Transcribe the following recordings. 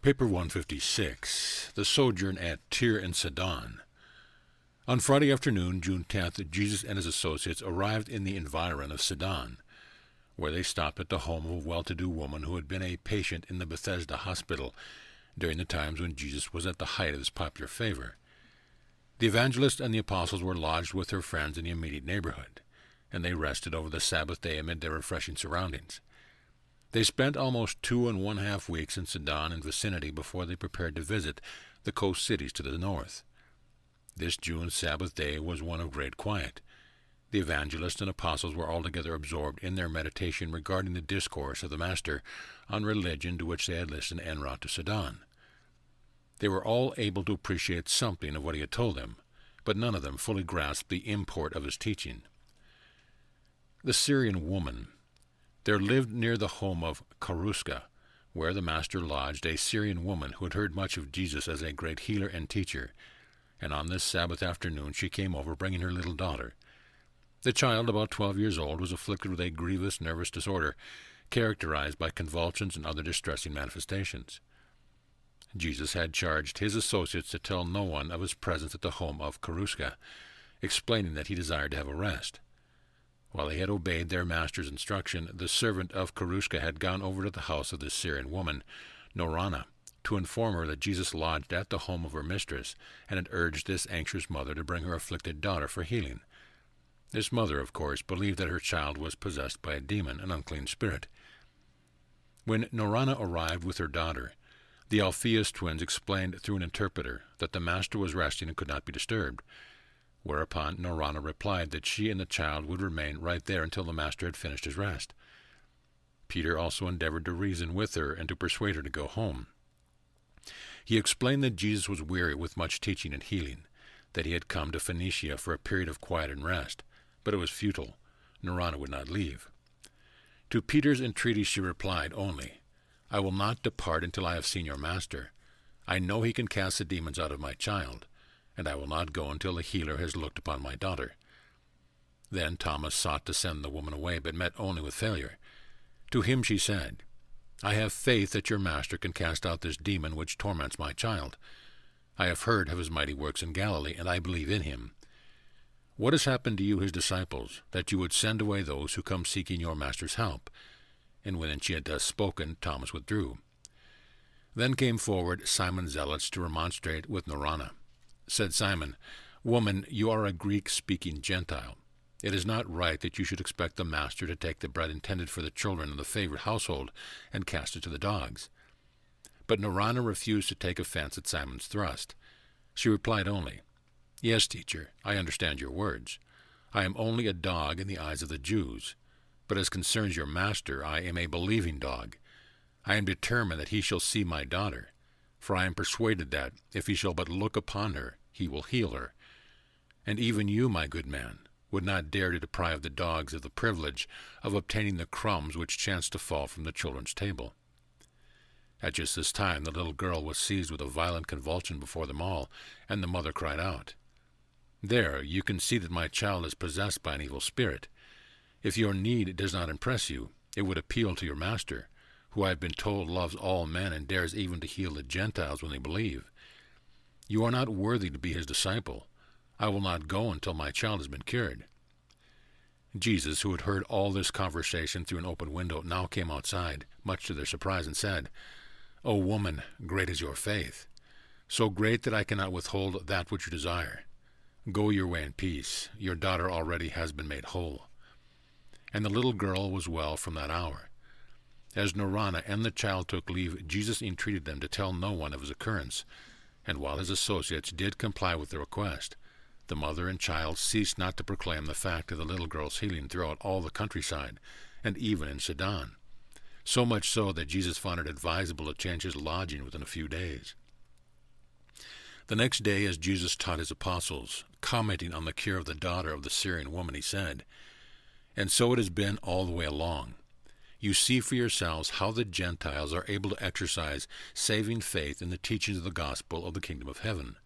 Paper 156, The Sojourn at Tyre and Sidon. On Friday afternoon, June 10th, Jesus and his associates arrived in the environ of Sidon, where they stopped at the home of a well-to-do woman who had been a patient in the Bethesda hospital during the times when Jesus was at the height of his popular favor. The evangelist and the apostles were lodged with their friends in the immediate neighborhood, and they rested over the Sabbath day amid their refreshing surroundings. They spent almost 2½ weeks in Sidon and vicinity before they prepared to visit the coast cities to the north. This June Sabbath day was one of great quiet. The evangelists and apostles were altogether absorbed in their meditation regarding the discourse of the Master on religion to which they had listened en route to Sidon. They were all able to appreciate something of what he had told them, but none of them fully grasped the import of his teaching. The Syrian woman. There lived near the home of Karuska, where the Master lodged, a Syrian woman who had heard much of Jesus as a great healer and teacher, and on this Sabbath afternoon she came over bringing her little daughter. The child, about 12 years old, was afflicted with a grievous nervous disorder, characterized by convulsions and other distressing manifestations. Jesus had charged his associates to tell no one of his presence at the home of Karuska, explaining that he desired to have a rest. While they had obeyed their master's instruction, the servant of Karuska had gone over to the house of the Syrian woman, Norana, to inform her that Jesus lodged at the home of her mistress, and had urged this anxious mother to bring her afflicted daughter for healing. This mother, of course, believed that her child was possessed by a demon, an unclean spirit. When Norana arrived with her daughter, the Alphaeus twins explained through an interpreter that the Master was resting and could not be disturbed, whereupon Norana replied that she and the child would remain right there until the Master had finished his rest. Peter also endeavored to reason with her and to persuade her to go home. He explained that Jesus was weary with much teaching and healing, that he had come to Phoenicia for a period of quiet and rest, but it was futile. Norana would not leave. To Peter's entreaties she replied only, "I will not depart until I have seen your Master. I know he can cast the demons out of my child, and I will not go until the healer has looked upon my daughter." Then Thomas sought to send the woman away, but met only with failure. To him she said, "I have faith that your Master can cast out this demon which torments my child. I have heard of his mighty works in Galilee, and I believe in him. What has happened to you, his disciples, that you would send away those who come seeking your Master's help?" And when she had thus spoken, Thomas withdrew. Then came forward Simon Zealots to remonstrate with Norana. Said Simon, "Woman, you are a Greek-speaking Gentile. It is not right that you should expect the Master to take the bread intended for the children of the favored household and cast it to the dogs." But Norana refused to take offense at Simon's thrust. She replied only, "Yes, teacher, I understand your words. I am only a dog in the eyes of the Jews. But as concerns your Master, I am a believing dog. I am determined that he shall see my daughter, for I am persuaded that, if he shall but look upon her, he will heal her. And even you, my good man, would not dare to deprive the dogs of the privilege of obtaining the crumbs which chance to fall from the children's table." At just this time the little girl was seized with a violent convulsion before them all, and the mother cried out, "There, you can see that my child is possessed by an evil spirit. If your need does not impress you, it would appeal to your Master, who I have been told loves all men and dares even to heal the Gentiles when they believe. You are not worthy to be his disciple. I will not go until my child has been cured." Jesus, who had heard all this conversation through an open window, now came outside, much to their surprise, and said, "O woman, great is your faith, so great that I cannot withhold that which you desire. Go your way in peace. Your daughter already has been made whole." And the little girl was well from that hour. As Norana and the child took leave, Jesus entreated them to tell no one of his occurrence, and while his associates did comply with the request, the mother and child ceased not to proclaim the fact of the little girl's healing throughout all the countryside, and even in Sidon, so much so that Jesus found it advisable to change his lodging within a few days. The next day, as Jesus taught his apostles, commenting on the cure of the daughter of the Syrian woman, he said, "And so it has been all the way along. You see for yourselves how the Gentiles are able to exercise saving faith in the teachings of the gospel of the kingdom of heaven.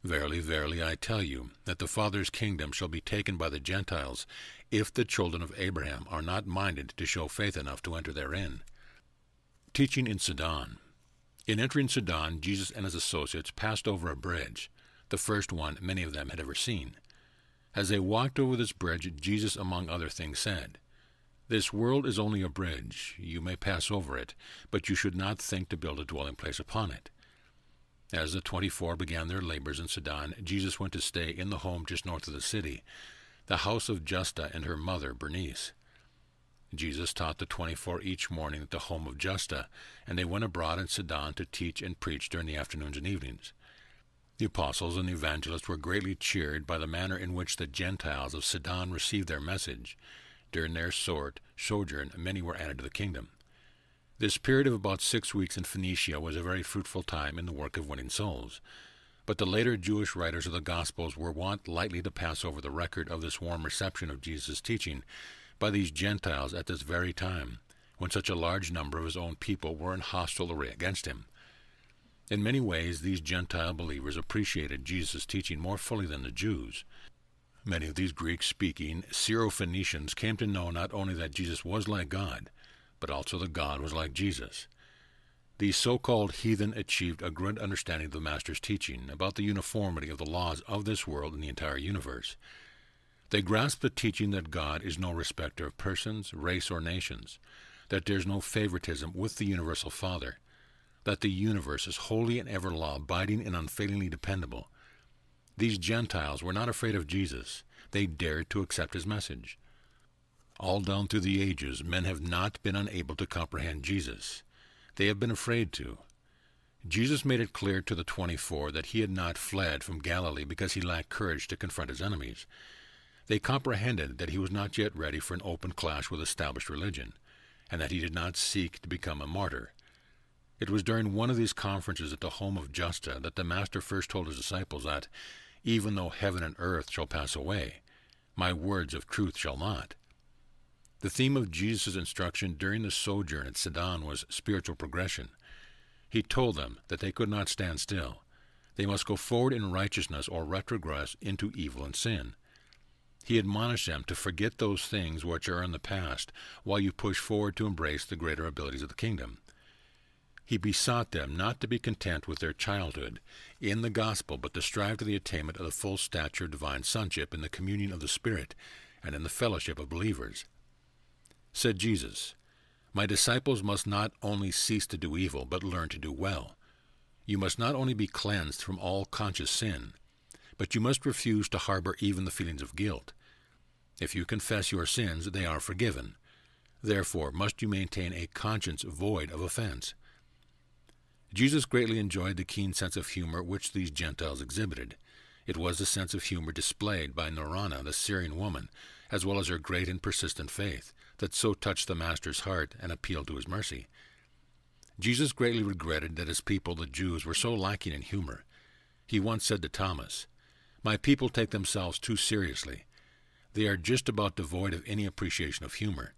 Verily, verily, I tell you, that the Father's kingdom shall be taken by the Gentiles, if the children of Abraham are not minded to show faith enough to enter therein." Teaching in Sidon. In entering Sidon, Jesus and his associates passed over a bridge, the first one many of them had ever seen. As they walked over this bridge, Jesus, among other things, said, "This world is only a bridge. You may pass over it, but you should not think to build a dwelling place upon it." As the 24 began their labors in Sidon, Jesus went to stay in the home just north of the city, the house of Justa and her mother, Bernice. Jesus taught the 24 each morning at the home of Justa, and they went abroad in Sidon to teach and preach during the afternoons and evenings. The apostles and the evangelists were greatly cheered by the manner in which the Gentiles of Sidon received their message. During their sojourn, many were added to the kingdom. This period of about 6 weeks in Phoenicia was a very fruitful time in the work of winning souls. But the later Jewish writers of the Gospels were wont lightly to pass over the record of this warm reception of Jesus' teaching by these Gentiles at this very time, when such a large number of his own people were in hostile array against him. In many ways, these Gentile believers appreciated Jesus' teaching more fully than the Jews. Many of these Greek-speaking Syro-Phoenicians came to know not only that Jesus was like God, but also that God was like Jesus. These so-called heathen achieved a good understanding of the Master's teaching about the uniformity of the laws of this world and the entire universe. They grasped the teaching that God is no respecter of persons, race, or nations, that there is no favoritism with the universal Father, that the universe is holy and ever law-abiding and unfailingly dependable. These Gentiles were not afraid of Jesus. They dared to accept his message. All down through the ages, men have not been unable to comprehend Jesus. They have been afraid to. Jesus made it clear to the 24 that he had not fled from Galilee because he lacked courage to confront his enemies. They comprehended that he was not yet ready for an open clash with established religion, and that he did not seek to become a martyr. It was during one of these conferences at the home of Justa that the Master first told his disciples that, "Even though heaven and earth shall pass away, my words of truth shall not." The theme of Jesus' instruction during the sojourn at Sidon was spiritual progression. He told them that they could not stand still. They must go forward in righteousness or retrogress into evil and sin. He admonished them to forget those things which are in the past while you push forward to embrace the greater abilities of the kingdom. He besought them not to be content with their childhood in the gospel, but to strive to the attainment of the full stature of divine sonship in the communion of the Spirit and in the fellowship of believers. Said Jesus, "My disciples must not only cease to do evil, but learn to do well. You must not only be cleansed from all conscious sin, but you must refuse to harbor even the feelings of guilt. If you confess your sins, they are forgiven. Therefore must you maintain a conscience void of offense." Jesus greatly enjoyed the keen sense of humor which these Gentiles exhibited. It was the sense of humor displayed by Norana, the Syrian woman, as well as her great and persistent faith, that so touched the Master's heart and appealed to his mercy. Jesus greatly regretted that his people, the Jews, were so lacking in humor. He once said to Thomas, "My people take themselves too seriously. They are just about devoid of any appreciation of humor."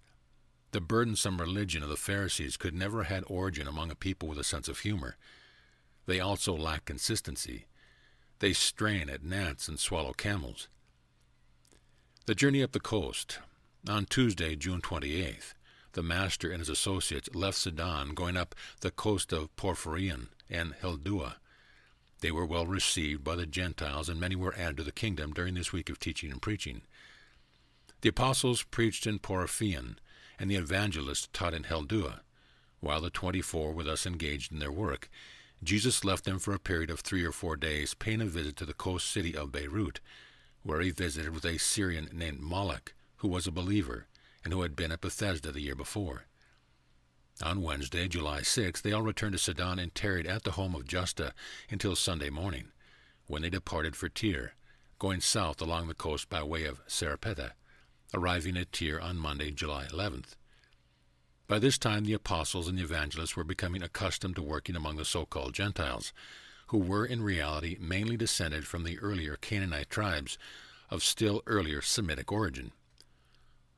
The burdensome religion of the Pharisees could never have had origin among a people with a sense of humor. They also lack consistency. They strain at gnats and swallow camels. The journey up the coast. On Tuesday, June 28th, the Master and his associates left Sidon, going up the coast of Porphyrion and Heldua. They were well received by the Gentiles, and many were added to the kingdom during this week of teaching and preaching. The apostles preached in Porphyrion, and the evangelists taught in Heldua. While the 24 were thus engaged in their work, Jesus left them for a period of 3 or 4 days, paying a visit to the coast city of Beirut, where he visited with a Syrian named Malach, who was a believer, and who had been at Bethesda the year before. On Wednesday, July 6th, they all returned to Sidon and tarried at the home of Justa until Sunday morning, when they departed for Tyre, going south along the coast by way of Sarepta, arriving at Tyre on Monday, July 11th. By this time, the apostles and the evangelists were becoming accustomed to working among the so-called Gentiles, who were in reality mainly descended from the earlier Canaanite tribes of still earlier Semitic origin.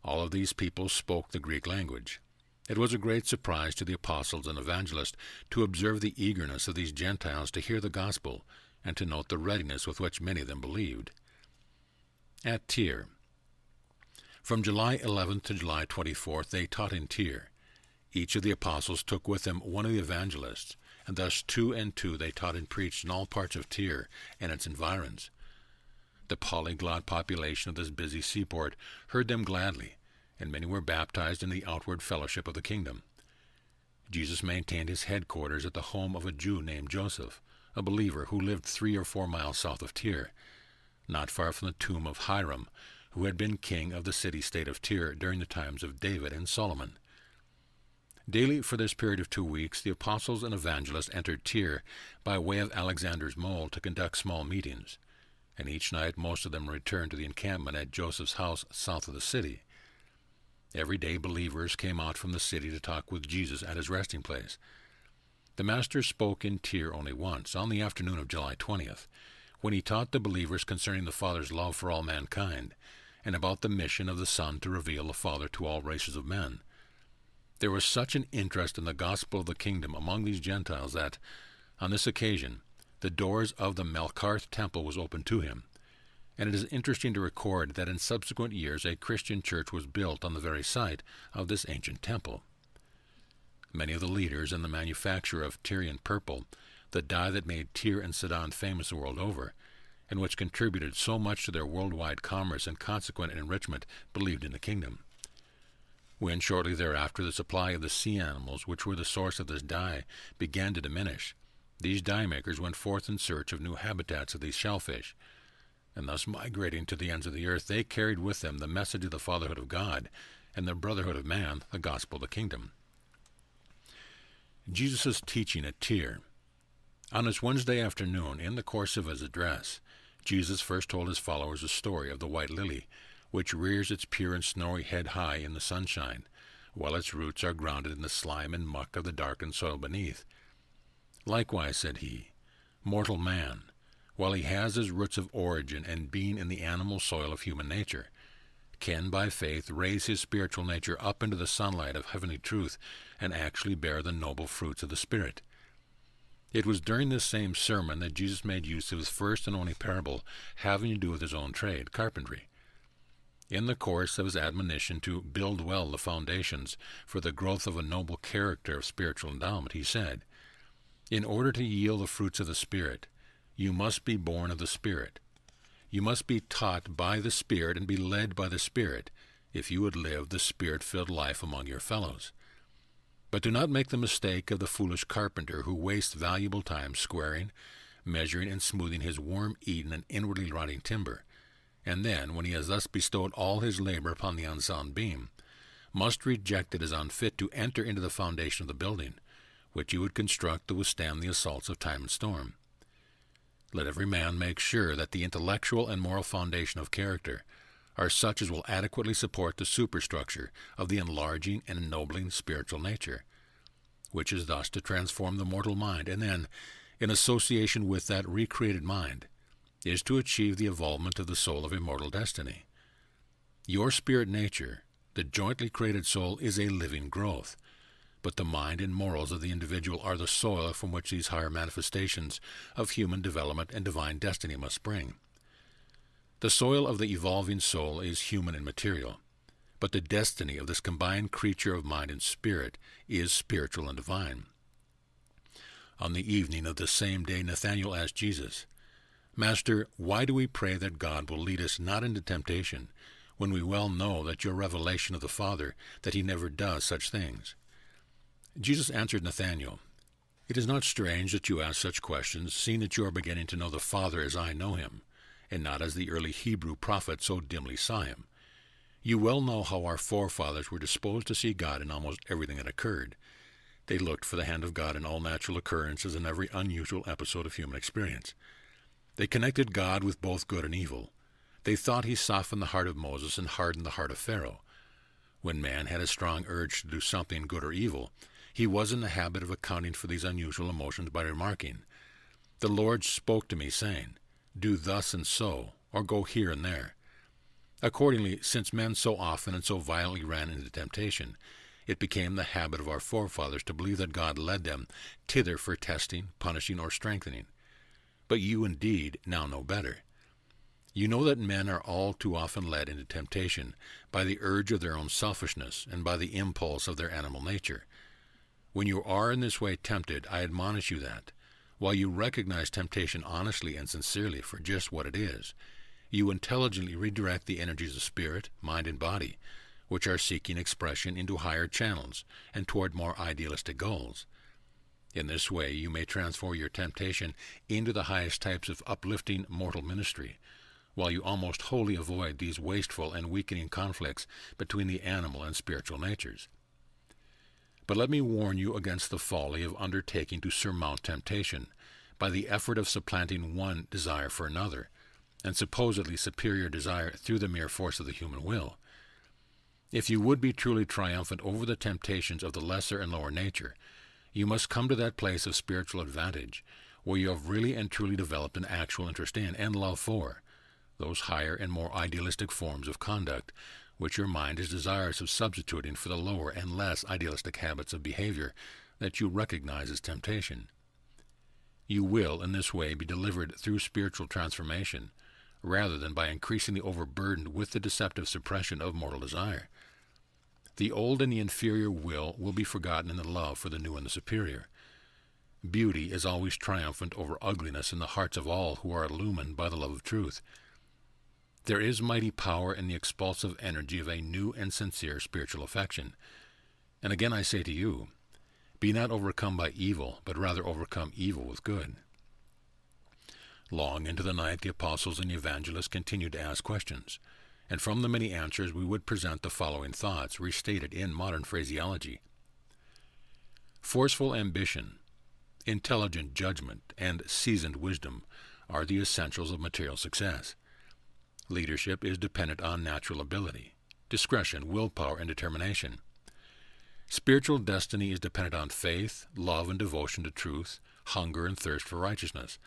All of these people spoke the Greek language. It was a great surprise to the apostles and evangelists to observe the eagerness of these Gentiles to hear the gospel and to note the readiness with which many of them believed. At Tyre. From July 11th to July 24th, they taught in Tyre. Each of the apostles took with them one of the evangelists, and thus 2 and 2 they taught and preached in all parts of Tyre and its environs. The polyglot population of this busy seaport heard them gladly, and many were baptized in the outward fellowship of the kingdom. Jesus maintained his headquarters at the home of a Jew named Joseph, a believer who lived 3 or 4 miles south of Tyre, not far from the tomb of Hiram, who had been king of the city-state of Tyre during the times of David and Solomon. Daily for this period of 2 weeks, the apostles and evangelists entered Tyre by way of Alexander's Mole to conduct small meetings, and each night most of them returned to the encampment at Joseph's house south of the city. Every day believers came out from the city to talk with Jesus at his resting place. The Master spoke in Tyre only once, on the afternoon of July 20th, when he taught the believers concerning the Father's love for all mankind, and about the mission of the Son to reveal the Father to all races of men. There was such an interest in the gospel of the kingdom among these Gentiles that, on this occasion, the doors of the Melkarth temple was opened to him, and it is interesting to record that in subsequent years a Christian church was built on the very site of this ancient temple. Many of the leaders in the manufacture of Tyrian purple, the dye that made Tyre and Sidon famous the world over, and which contributed so much to their worldwide commerce and consequent enrichment, believed in the kingdom. When shortly thereafter the supply of the sea animals, which were the source of this dye, began to diminish, these dye makers went forth in search of new habitats of these shellfish, and thus migrating to the ends of the earth, they carried with them the message of the fatherhood of God and the brotherhood of man, the gospel of the kingdom. Jesus' teaching at Tyre. On this Wednesday afternoon, in the course of his address, Jesus first told his followers a story of the white lily, which rears its pure and snowy head high in the sunshine, while its roots are grounded in the slime and muck of the darkened soil beneath. Likewise, said he, mortal man, while he has his roots of origin and being in the animal soil of human nature, can by faith raise his spiritual nature up into the sunlight of heavenly truth and actually bear the noble fruits of the Spirit. It was during this same sermon that Jesus made use of his first and only parable having to do with his own trade, carpentry. In the course of his admonition to build well the foundations for the growth of a noble character of spiritual endowment, he said, in order to yield the fruits of the Spirit, you must be born of the Spirit. You must be taught by the Spirit and be led by the Spirit if you would live the Spirit-filled life among your fellows. But do not make the mistake of the foolish carpenter who wastes valuable time squaring, measuring, and smoothing his worm-eaten and inwardly rotting timber, and then, when he has thus bestowed all his labor upon the unsound beam, must reject it as unfit to enter into the foundation of the building, which he would construct to withstand the assaults of time and storm. Let every man make sure that the intellectual and moral foundation of character are such as will adequately support the superstructure of the enlarging and ennobling spiritual nature, which is thus to transform the mortal mind, and then, in association with that recreated mind, is to achieve the evolvement of the soul of immortal destiny. Your spirit nature, the jointly created soul, is a living growth, but the mind and morals of the individual are the soil from which these higher manifestations of human development and divine destiny must spring. The soil of the evolving soul is human and material, but the destiny of this combined creature of mind and spirit is spiritual and divine. On the evening of this same day, Nathanael asked Jesus, Master, why do we pray that God will lead us not into temptation, when we well know that your revelation of the Father, that he never does such things? Jesus answered Nathanael, It is not strange that you ask such questions, seeing that you are beginning to know the Father as I know him, and not as the early Hebrew prophets so dimly saw him. You well know how our forefathers were disposed to see God in almost everything that occurred. They looked for the hand of God in all natural occurrences and every unusual episode of human experience. They connected God with both good and evil. They thought he softened the heart of Moses and hardened the heart of Pharaoh. When man had a strong urge to do something good or evil, he was in the habit of accounting for these unusual emotions by remarking, The Lord spoke to me, saying, Do thus and so, or go here and there. Accordingly, since men so often and so violently ran into temptation, it became the habit of our forefathers to believe that God led them thither for testing, punishing, or strengthening. But you indeed now know better. You know that men are all too often led into temptation by the urge of their own selfishness and by the impulse of their animal nature. When you are in this way tempted, I admonish you that, while you recognize temptation honestly and sincerely for just what it is, you intelligently redirect the energies of spirit, mind, and body, which are seeking expression, into higher channels and toward more idealistic goals. In this way, you may transform your temptation into the highest types of uplifting mortal ministry, while you almost wholly avoid these wasteful and weakening conflicts between the animal and spiritual natures. But let me warn you against the folly of undertaking to surmount temptation by the effort of supplanting one desire for another, and supposedly superior desire through the mere force of the human will. If you would be truly triumphant over the temptations of the lesser and lower nature, you must come to that place of spiritual advantage where you have really and truly developed an actual interest in and love for those higher and more idealistic forms of conduct which your mind is desirous of substituting for the lower and less idealistic habits of behavior that you recognize as temptation. You will, in this way, be delivered through spiritual transformation, rather than by increasingly overburdened with the deceptive suppression of mortal desire. The old and the inferior will be forgotten in the love for the new and the superior. Beauty is always triumphant over ugliness in the hearts of all who are illumined by the love of truth. There is mighty power in the expulsive energy of a new and sincere spiritual affection. And again I say to you, be not overcome by evil, but rather overcome evil with good. Long into the night the apostles and the evangelists continued to ask questions, and from the many answers we would present the following thoughts, restated in modern phraseology. Forceful ambition, intelligent judgment, and seasoned wisdom are the essentials of material success. Leadership is dependent on natural ability, discretion, willpower, and determination. Spiritual destiny is dependent on faith, love, and devotion to truth, hunger and thirst for righteousness,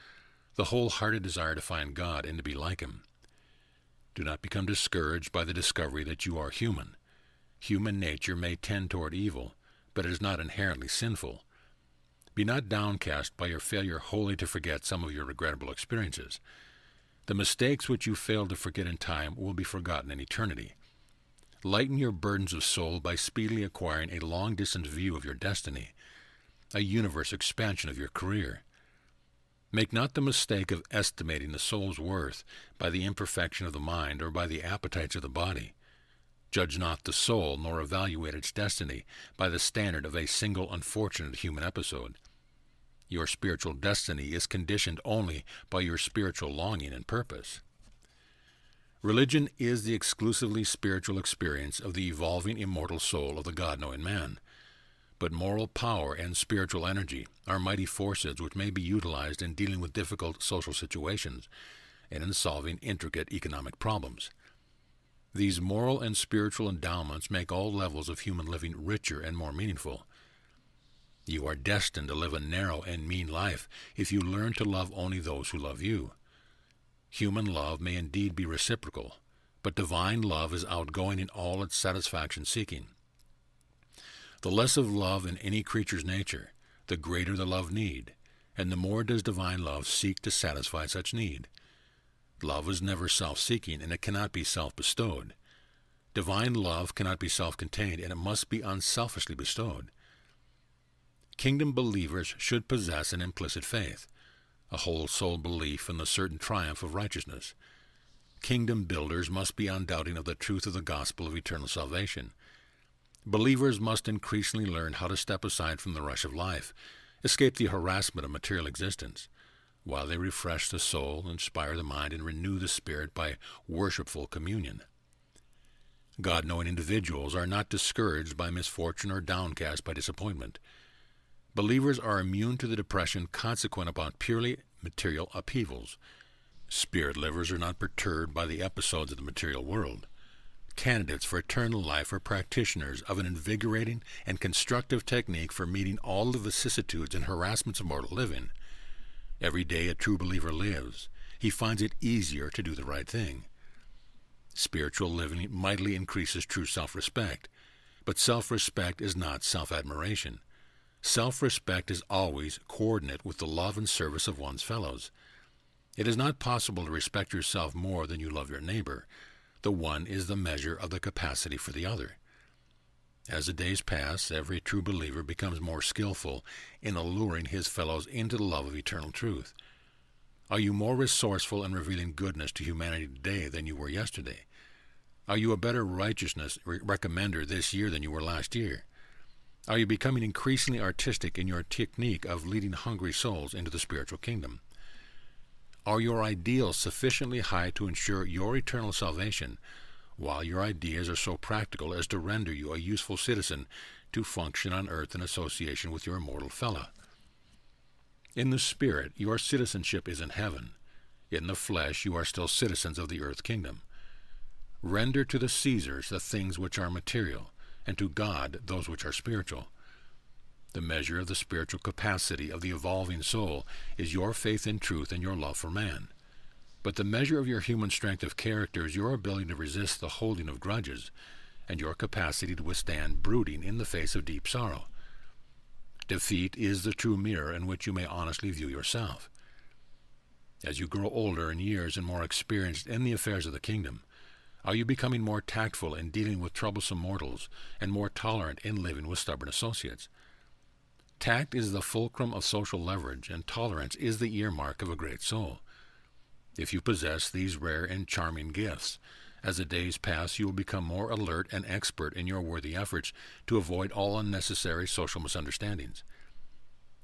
the wholehearted desire to find God and to be like Him. Do not become discouraged by the discovery that you are human. Human nature may tend toward evil, but it is not inherently sinful. Be not downcast by your failure wholly to forget some of your regrettable experiences. The mistakes which you failed to forget in time will be forgotten in eternity. Lighten your burdens of soul by speedily acquiring a long-distance view of your destiny, a universe expansion of your career. Make not the mistake of estimating the soul's worth by the imperfection of the mind or by the appetites of the body. Judge not the soul, nor evaluate its destiny by the standard of a single unfortunate human episode. Your spiritual destiny is conditioned only by your spiritual longing and purpose. Religion is the exclusively spiritual experience of the evolving immortal soul of the God-knowing man. But moral power and spiritual energy are mighty forces which may be utilized in dealing with difficult social situations and in solving intricate economic problems. These moral and spiritual endowments make all levels of human living richer and more meaningful. You are destined to live a narrow and mean life if you learn to love only those who love you. Human love may indeed be reciprocal, but divine love is outgoing in all its satisfaction-seeking. The less of love in any creature's nature, the greater the love need, and the more does divine love seek to satisfy such need. Love is never self-seeking, and it cannot be self-bestowed. Divine love cannot be self-contained, and it must be unselfishly bestowed. Kingdom believers should possess an implicit faith, a whole-soul belief in the certain triumph of righteousness. Kingdom builders must be undoubting of the truth of the gospel of eternal salvation. Believers must increasingly learn how to step aside from the rush of life, escape the harassment of material existence, while they refresh the soul, inspire the mind, and renew the spirit by worshipful communion. God-knowing individuals are not discouraged by misfortune or downcast by disappointment. Believers are immune to the depression consequent upon purely material upheavals. Spirit livers are not perturbed by the episodes of the material world. Candidates for eternal life are practitioners of an invigorating and constructive technique for meeting all the vicissitudes and harassments of mortal living. Every day a true believer lives, he finds it easier to do the right thing. Spiritual living mightily increases true self-respect, but self-respect is not self-admiration. Self-respect is always coordinate with the love and service of one's fellows. It is not possible to respect yourself more than you love your neighbor. The one is the measure of the capacity for the other. As the days pass, every true believer becomes more skillful in alluring his fellows into the love of eternal truth. Are you more resourceful in revealing goodness to humanity today than you were yesterday? Are you a better righteousness recommender this year than you were last year? Are you becoming increasingly artistic in your technique of leading hungry souls into the spiritual kingdom? Are your ideals sufficiently high to ensure your eternal salvation, while your ideas are so practical as to render you a useful citizen to function on earth in association with your immortal fellow? In the spirit, your citizenship is in heaven. In the flesh, you are still citizens of the earth kingdom. Render to the Caesars the things which are material, and to God those which are spiritual. The measure of the spiritual capacity of the evolving soul is your faith in truth and your love for man. But the measure of your human strength of character is your ability to resist the holding of grudges, and your capacity to withstand brooding in the face of deep sorrow. Defeat is the true mirror in which you may honestly view yourself. As you grow older in years and more experienced in the affairs of the kingdom, are you becoming more tactful in dealing with troublesome mortals and more tolerant in living with stubborn associates? Tact is the fulcrum of social leverage, and tolerance is the earmark of a great soul. If you possess these rare and charming gifts, as the days pass you will become more alert and expert in your worthy efforts to avoid all unnecessary social misunderstandings.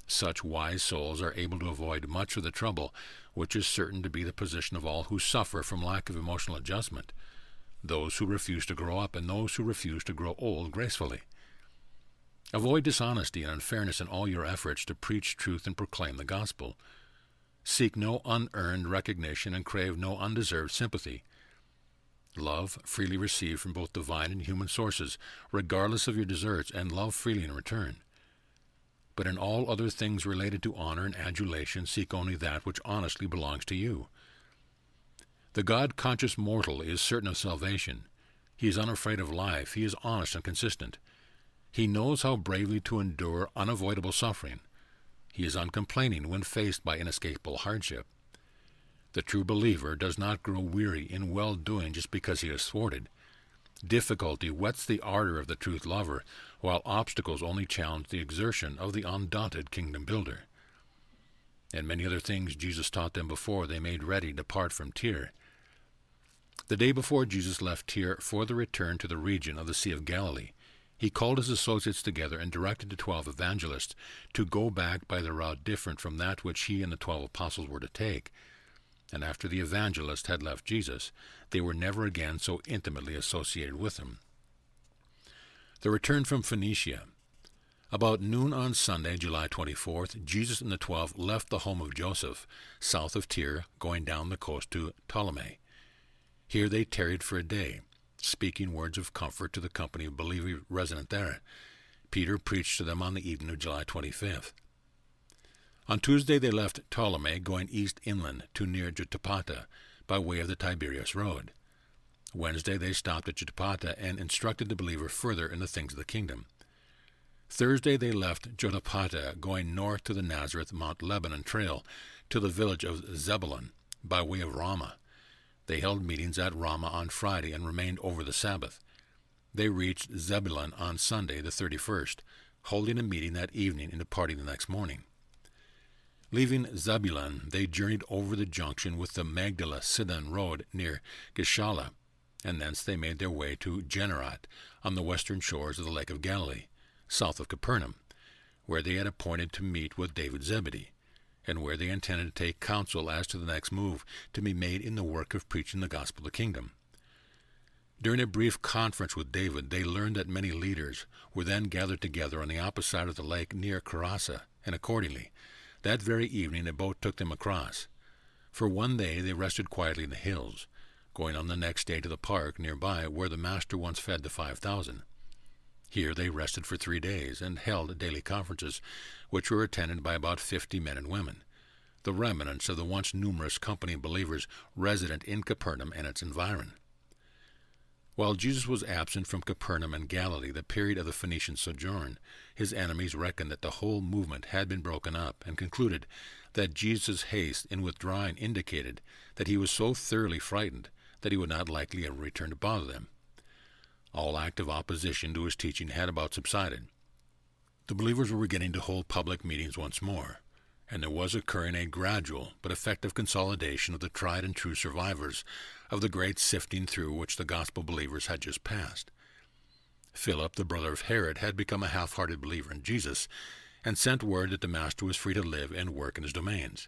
Such wise souls are able to avoid much of the trouble which is certain to be the position of all who suffer from lack of emotional adjustment, those who refuse to grow up and those who refuse to grow old gracefully. Avoid dishonesty and unfairness in all your efforts to preach truth and proclaim the gospel. Seek no unearned recognition and crave no undeserved sympathy. Love freely received from both divine and human sources, regardless of your deserts, and love freely in return. But in all other things related to honor and adulation, seek only that which honestly belongs to you. The God-conscious mortal is certain of salvation. He is unafraid of life. He is honest and consistent. He knows how bravely to endure unavoidable suffering. He is uncomplaining when faced by inescapable hardship. The true believer does not grow weary in well-doing just because he is thwarted. Difficulty whets the ardor of the truth lover, while obstacles only challenge the exertion of the undaunted kingdom builder. And many other things Jesus taught them before they made ready to depart from Tyre. The day before Jesus left Tyre for the return to the region of the Sea of Galilee, he called his associates together and directed the 12 evangelists to go back by the route different from that which he and the 12 apostles were to take. And after the evangelists had left Jesus, they were never again so intimately associated with him. The return from Phoenicia. About noon on Sunday, July 24th, Jesus and the 12 left the home of Joseph, south of Tyre, going down the coast to Ptolemy. Here they tarried for a day, speaking words of comfort to the company of believers resident there. Peter preached to them on the evening of July 25th. On Tuesday they left Ptolemy, going east inland to near Jotapata by way of the Tiberias road. Wednesday they stopped at Jotapata and instructed the believer further in the things of the kingdom. Thursday they left Jotapata, going north to the Nazareth-Mount Lebanon trail to the village of Zebulun by way of Ramah. They held meetings at Ramah on Friday and remained over the Sabbath. They reached Zebulun on Sunday the 31st, holding a meeting that evening and departing the next morning. Leaving Zebulun, they journeyed over the junction with the Magdala-Sidon road near Gishala, and thence they made their way to Gennesaret on the western shores of the Lake of Galilee, south of Capernaum, where they had appointed to meet with David Zebedee, and where they intended to take counsel as to the next move to be made in the work of preaching the gospel of the kingdom. During a brief conference with David, they learned that many leaders were then gathered together on the opposite side of the lake near Charasa, and accordingly, that very evening a boat took them across. For one day they rested quietly in the hills, going on the next day to the park nearby where the Master once fed the 5,000. Here they rested for 3 days and held daily conferences, which were attended by about 50 men and women, the remnants of the once numerous company of believers resident in Capernaum and its environ. While Jesus was absent from Capernaum and Galilee the period of the Phoenician sojourn, his enemies reckoned that the whole movement had been broken up, and concluded that Jesus' haste in withdrawing indicated that he was so thoroughly frightened that he would not likely ever return to bother them. All active opposition to his teaching had about subsided. The believers were beginning to hold public meetings once more, and there was occurring a gradual but effective consolidation of the tried and true survivors of the great sifting through which the gospel believers had just passed. Philip, the brother of Herod, had become a half-hearted believer in Jesus, and sent word that the Master was free to live and work in his domains.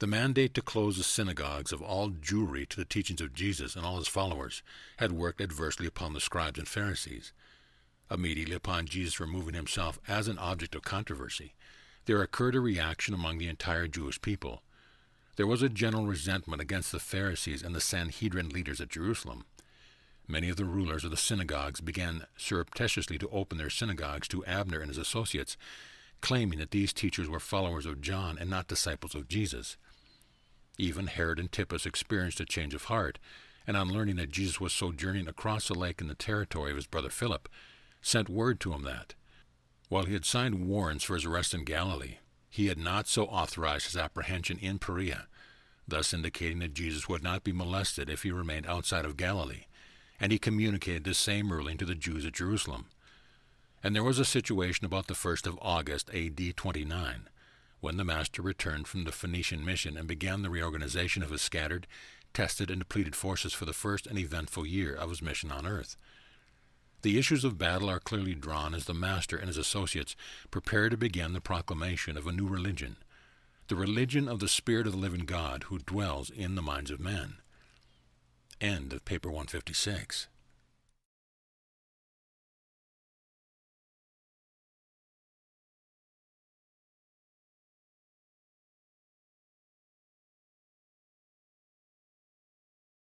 The mandate to close the synagogues of all Jewry to the teachings of Jesus and all his followers had worked adversely upon the scribes and Pharisees. Immediately upon Jesus removing himself as an object of controversy, there occurred a reaction among the entire Jewish people. There was a general resentment against the Pharisees and the Sanhedrin leaders at Jerusalem. Many of the rulers of the synagogues began surreptitiously to open their synagogues to Abner and his associates, claiming that these teachers were followers of John and not disciples of Jesus. Even Herod Antipas experienced a change of heart, and on learning that Jesus was sojourning across the lake in the territory of his brother Philip, sent word to him that, while he had signed warrants for his arrest in Galilee, he had not so authorized his apprehension in Perea, thus indicating that Jesus would not be molested if he remained outside of Galilee, and he communicated this same ruling to the Jews at Jerusalem. And there was a situation about the 1st of August, A.D. 29, when the Master returned from the Phoenician mission and began the reorganization of his scattered, tested, and depleted forces for the first and eventful year of his mission on earth. The issues of battle are clearly drawn as the Master and his associates prepare to begin the proclamation of a new religion, the religion of the Spirit of the living God who dwells in the minds of men. End of paper 156.